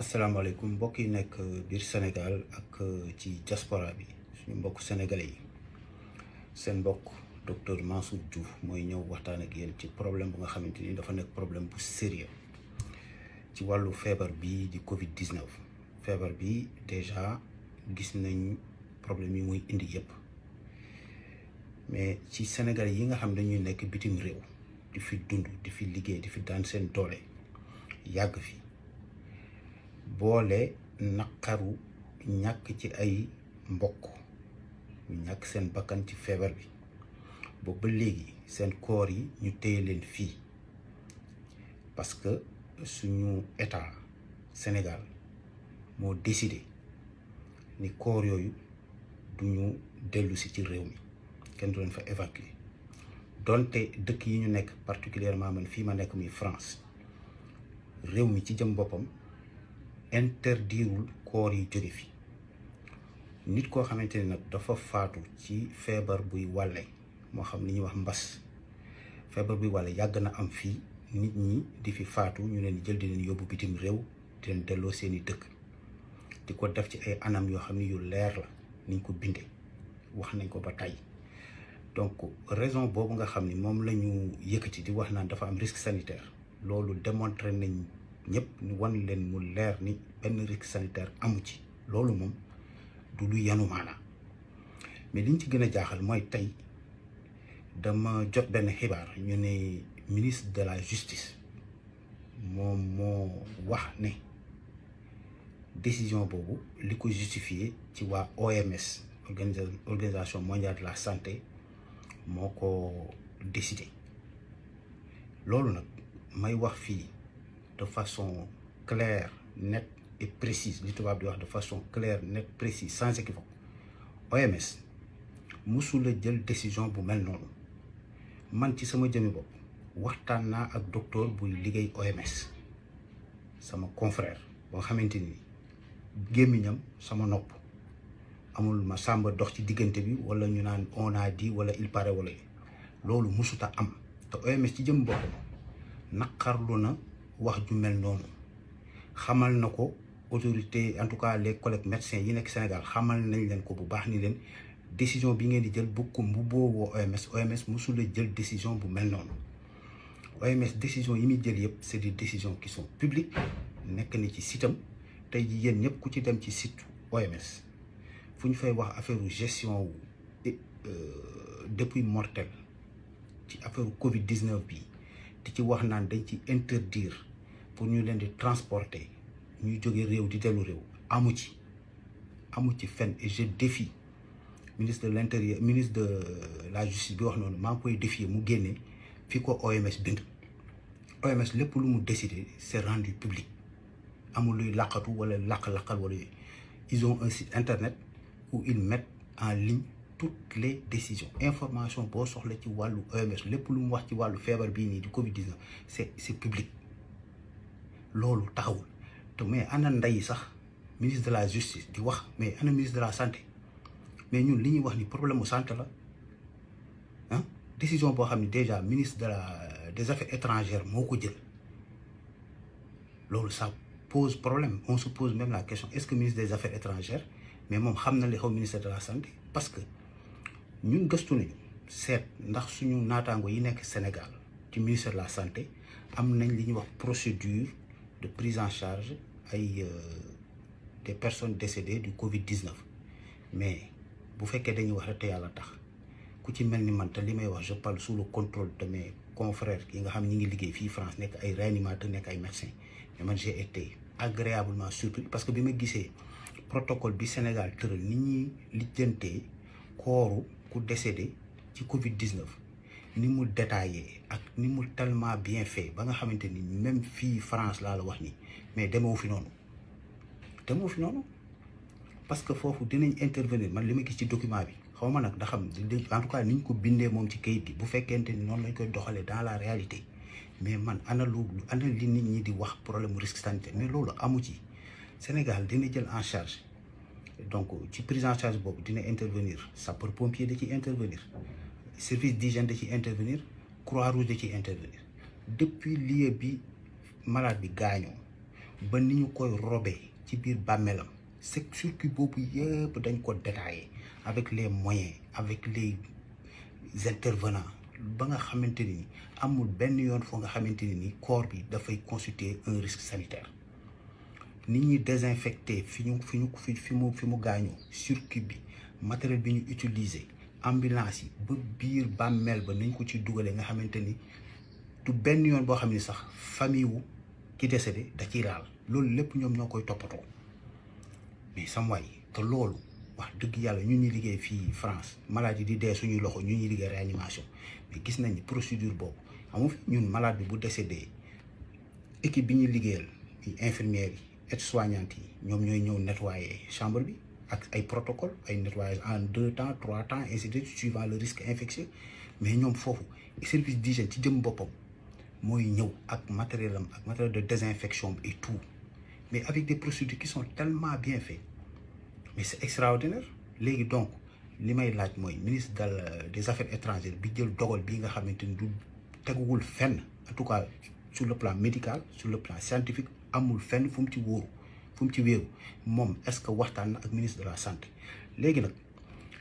asalaamaaleykum mbokk yi nekk biir Sénégal ak ci diaspora bi suñu mbokk sénégalais yi seen mbokk docteur Mansour Diouf mooy ñëw waxtaan ak yéen ci problème bu nga xamante ni dafa nekk problème bu sérieux ci wàllu feebar bi di Covid-19 feebar bi déjà gis nañ problème yi muy indi yëpp mais ci sénégalais yi nga xam dañuy nekk bitim réew di fi dund di fi liggéey di fi daan seen doole yàgg fi boole naqaru ñàkk ci ay mbokk ñu ñàkk seen bakkan ci feebar bi boobu ba léegi seen koor yi ñu téye leen fii parce que suñu état Sénégal moo décidé ni koor yooyu duñu dellu si ci réew mi kenn du leen fa évacuer donte dëkk yi ñu nekk particulièrement man fii ma nekk muy France réew mi ci jëm boppam interdirul koor yi jóge fi nit koo xamante ni nag dafa faatu ci feebar buy wàlle moo xam ni ñuy wax mbas feebar buy wàlle yàgg na am fii nit ñi di fi faatu ñu leen jël di leen yóbbu bitim réew di leen delloo seeni dëkk di ko def ci ay anam yoo xam ne yu leer la niñ ko bindee wax nañ ko ba tey donc raison boobu nga xam ni moom la ñu yëkkati di wax naan dafa am risque sanitaire loolu démontré nañ ñëpp ñu wan leen mu leer ni benn risque sanitaire amu ci loolu moom du lu yanu maanaa mais liñ ci gën a jaaxal mooy tey dama jot benn xibaar ñu ne ministre de la justice moom moo wax ne décision boobu li ko justifié ci waa OMS organisation mondiale de la santé moo ko décidé loolu nag may wax fii de façon claire, nette et précise li tubaab di wax de façon claire, nette, précise, sans équivoque OMS musula jël décision bu mel noonu man ci sama jëmi bopp waxtaan naa ak docteur buy liggéey OMS sama confrère boo xamante ni gémmiñam sama nopp amul ma sàmba dox ci diggante bi wala ñu naan on a dit wala il paraît wala loolu musuta am te OMS ci jëm boppam naqarlu na wax ju mel noonu xamal na ko autorité en tout cas les collègues médecins yi nekk Sénégal xamal nañ leen ko bu baax ni leen décision bi ngeen di jël bu ko bu booboo OMS musula jël décision bu mel noonu OMS décision yi muy jël yëpp c'est des décisions qui sont publiques nekk na ci sitam tey ji yéen ñëpp ku ci dem ci site OMS fu ñu fay wax affaire gestion wu dépouille mortelle ci affaire Covid-19 bi di ci wax naan dañ ci interdire pour ñu leen di transporter ñuy jóge réew di dellu réew amu ci fenn et je défie ministre de l'intérieur ministre de la justice bi wax noonu maa ngi koy défier mu génne fi ko OMS bind OMS lépp lu mu décider c'est rendu public amul luy laqatu wala laqal wala yooyu ils ont un site internet où ils mettent en ligne toutes les décisions information boo soxla ci wàllu OMS lépp lu mu wax ci wàllu feebar bii nii di Covid-19 c'est public loolu taxawul te mais ana nday sax ministre de la justice di wax mais ana ministre de la santé mais ñun li ñuy wax ni problème mu santé la ah décision boo xam ne déjà ministre des affaires étrangères moo ko jël loolu ça pose problème on se pose même la question est-ce que ministre des affaires étrangères mais moom xam na li xaw ministre de la santé parce que ñun gëstu nañu seet ndax suñu naataango yi nekk Sénégal ci ministère de la santé am nañ li ñuy wax procédure de prise en charge ay des personnes décédées du Covid-19 mais bu fekkee dañuy wax rek te yàlla tax ku ci mel ni man te li may wax je parle sous le contrôle de mes confrères yi nga xam ñi ngi liggéey fii France nekk ay réanimateurs nekk ay médecins mais man j'ai été agréablement surpris parce que bi ma gisee protocole bi Sénégal tëral ni ñuy lijjantee kooru ku décédé ci Covid-19 ni mu détaillé ak ni mu tellement bien fait ba nga xamante ni même fii France laa la wax ni mais demewu fi noonu parce que foofu dinañ intervenir man li ma gis ci document bi xaw ma nag da xam en tout cas niñ ko bindee moom ci kayit gi bu fekkente ni noonu lañ koy doxalee dans la réalité mais man ana li nit ñi di wax problème risque sanitaire mais loolu amu ci Sénégal dina jël en charge donc ci prise en charge boobu dina intervenir sapeur pompier da ciy intervenir service d'hygiène da ciy intervenir Croix-Rouge da ciy intervenir depuis lieu bi malade bi gaañoo ba ni ñu koy robee ci biir bàmmeelam c'est circuit boobu yëpp dañ ko détaillé avec les moyens avec les intervenants ba nga xamante ni amul benn yoon foo nga xamante ni corps bi dafay constituer un risque sanitaire. nit ñi désinfecté fi mu gaañoo circuit bi matériel bi ñu utiliser ambulance yi ba biir bàmmeel ba nañ ko ci dugalee nga xamante ni du benn yoon boo xam ne sax famille wu ki décédé da ciy laal loolu lépp ñoom ñoo koy toppatoo mais sam waay te loolu wax dëgg yàlla ñun ñuy liggéey fii France malade yi di dee suñuy loxo ñun ñuy liggéey réanimation mais gis nañ ni procédure boobu amu fi. ñun malade bi bu décédé équipe bi ñuy liggéeyal infirmières yi aides-soignantes yi ñoom ñooy ñëw nettoyer chambre bi ak ay protocole ay nettoyage en 2 temps 3 temps ainsi de suite suivant le risque infectieux. mais ñoom foofu service d'hygiène ci jëm boppam mooy ñëw ak matériel am ak matériel de désinfection et tout mais avec des procédures qui sont tellement bien faites mais c'est extraordinaire. léegi donc li may laaj mooy ministre des affaires étrangères bi jël dogal bii nga xamante ni du teguwul fenn en tout cas sur le plan médical sur le plan scientifique amul fenn fu mu ci wóoru fu mu ci wéeru moom est-ce que waxtaan na ak ministre de la santé. léegi nag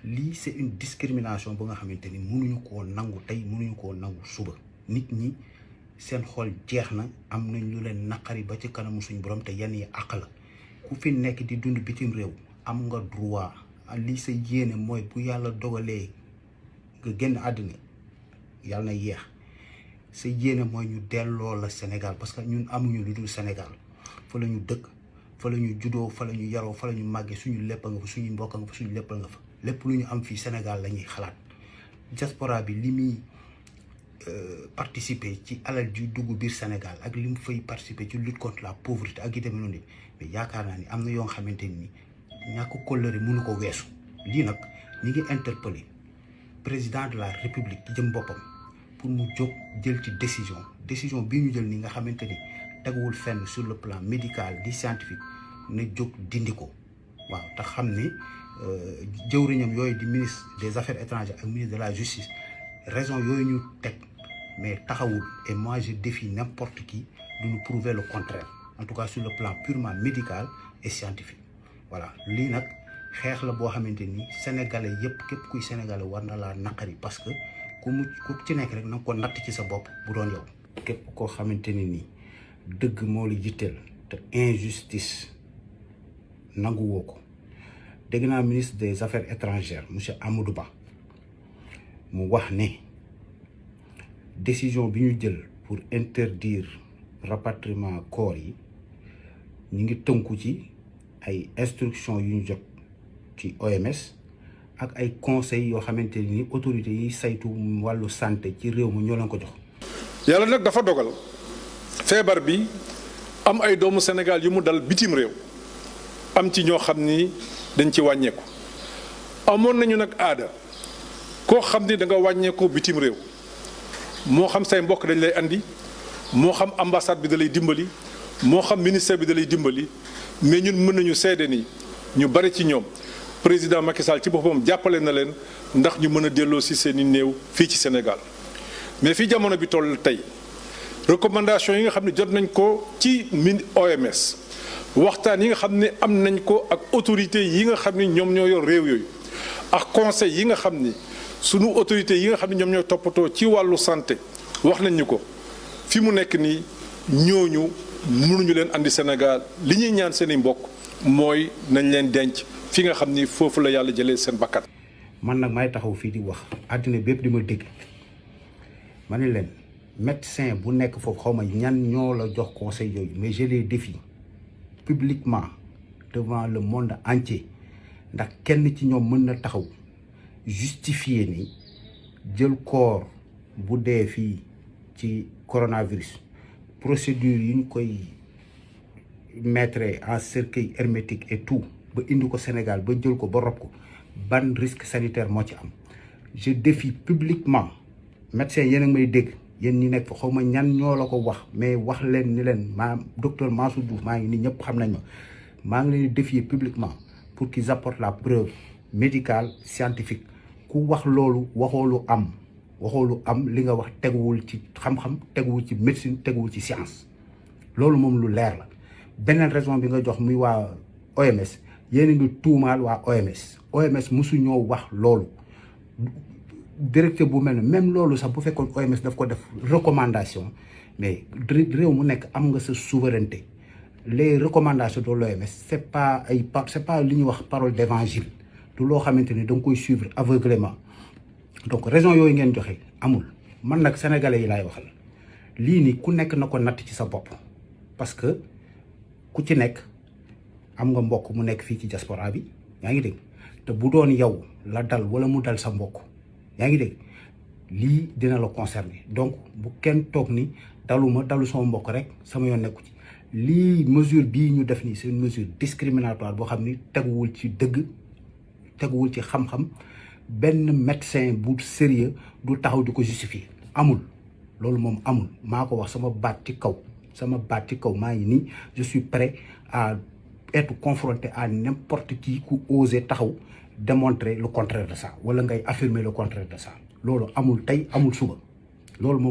lii c'est une discrimination ba nga xamante ni mënuñu koo nangu tey mënuñu koo nangu suba. nit ñi seen xol jeex na am nañ lu leen naqari ba ci kanamu suñu borom te yenn yi àq la ku fi nekk di dund bitim réew am nga droit lii sa yéene mooy bu yàlla dogalee nga génn àddina yàlla na yeex sa yéene mooy ñu delloo la Sénégal parce que ñun amuñu lu dul Sénégal fa la ñu dëkk fa la ñu juddoo fa la ñu yaroo fa la ñu màggee suñu lépp nga fa suñu mbokk nga fa suñu lépp nga fa lépp lu ñu am fii Sénégal la ñuy xalaat. diaspora bi li muy participer ci alal ji dugg biir Sénégal ak li mu fay participer ci lutte contre la pauvreté ak yi demee noonu mais yaakaar naa ni am na yoo xamante ni ñàkk kóllëre mënu ko weesu. lii nag ñi ngi interpeller président de la république ci jëm boppam pour mu jóg jël ci décision bii ñu jël ni nga xamante ni teguwul fenn sur le plan médical di scientifique na jóg dindi ko. waaw te xam ne jëwriñam yooyu di ministre des affaires étrangères ak ministre de la justice raison yooyu ñu teg mais taxawul. et moi je défie n'importe qui de nous prouver le contraire en tout cas sur le plan purement médical et scientifique. voilà lii nag xeex la boo xamante ni sénégalais yëpp képp kuy sénégalais war na laa naqari parce que ku ci nekk rek na nga ko natt ci sa bopp bu doon yow. képp koo xamante ni nii dëgg moo la jitteel te injustice nanguwoo ko. dégg naa ministre des affaires étrangères monsieur Amadou Ba mu wax ne décision bi ñu jël pour interdire rapatriement corps yi ñu ngi tënku ci ay instructions yu ñu jot ci OMS ak ay conseils yoo xamante ni autorités yi saytu wàllu santé ci réew mi ñoo leen ko jox. yàlla nag dafa dogal feebar bi am ay doomu Sénégal yu mu dal bitim réew am ci ñoo xam ni dañ ci wàññeeku. amoon nañu nag aada koo xam ni da nga wàññeeku bitim réew moo xam say mbokk dañ lay andi moo xam ambassade bi da lay dimbali moo xam ministère bi da lay dimbali mais ñun mën nañu seede ni ñu bari ci ñoom président Macky Sall ci boppam jàppale na leen ndax ñu mën a delloo si seen i néew fii ci Sénégal. mais fii jamono bi toll tey recommandation yi nga xam ne jot nañ ko ci OMS waxtaan yi nga xam ne am nañ ko ak autorités yi nga xam ni ñoom ñoo yor réew yooyu ak conseil yi nga xam ni sunu autorités yi nga xam ne ñoom ñooy toppatoo ci wàllu santé wax nañ ñu ko fi mu nekk nii ñooñu mënuñu leen andi Sénégal li ñuy ñaan seen i mbokk mooy nañ leen denc fi nga xam ni foofu la yàlla jëlee seen bakkan. man nag may taxaw fii di wax àddina bépp di ma dégg ma ne leen médecin bu nekk foofu xaw ma ñan ñoo la jox conseil yooyu mais je les défie publiquement devant le monde entier ndax kenn ci ñoom mën na taxaw justifier ni jël corps bu dee fii ci coronavirus procédure yi ñu koy mettre en cercueil hermétique et tout ba indi ko Sénégal ba jël ko ba rob ko ban risque sanitaire moo ci am. je défie publiquement médecin yéen a ngi may dégg yéen ñi nekk fa xaw ma ñan ñoo la ko wax mais wax leen ni leen docteur Mansour Diouf maa ngi nii ñëpp xam nañ maa ngi leen di défier publiquement pour qu'ils apportent la preuve médicale scientifique. ku wax loolu waxoo lu am li nga wax teguwul ci xam-xam teguwul ci médecine teguwul ci science loolu moom lu leer la beneen raison bi nga jox muy waa OMS yéen a ngi tuumaal waa OMS musu ñoo wax loolu directeur bu mel ne même loolu sax bu fekkoon OMS daf ko def recommandation mais réew mu nekk am nga sa souveraineté les recommandations de l'OMS c'est pas li ñuy wax parole d'évangile du loo xamante ni da nga koy suivre aveuglément donc raison yooyu ngeen joxe amul man nag sénégalais yi laay waxal lii ni ku nekk na ko natt ci sa bopp parce que ku ci nekk am nga mbokk mu nekk fii ci diaspora bi yaa ngi dégg te bu doon yow la dal wala mu dal sa mbokk yaa ngi dégg lii dina la concerner donc bu kenn toog ni dalu sama mbokk rek sama yoon nekku ci lii mesure bii ñu def nii c'est une mesure discriminatoire boo xam ni teguwul ci dëgg teguwul ci xam-xam benn médecin bu sérieux du taxaw di ko justifier amul loolu moom amul maa ko wax sama baat ci kaw maa ngi nii je suis prêt à être confronté à n'importe qui ku oser taxaw démontrer le contraire de ça wala ngay affirmer le contraire de ça loolu amul tey amul suba loolu moom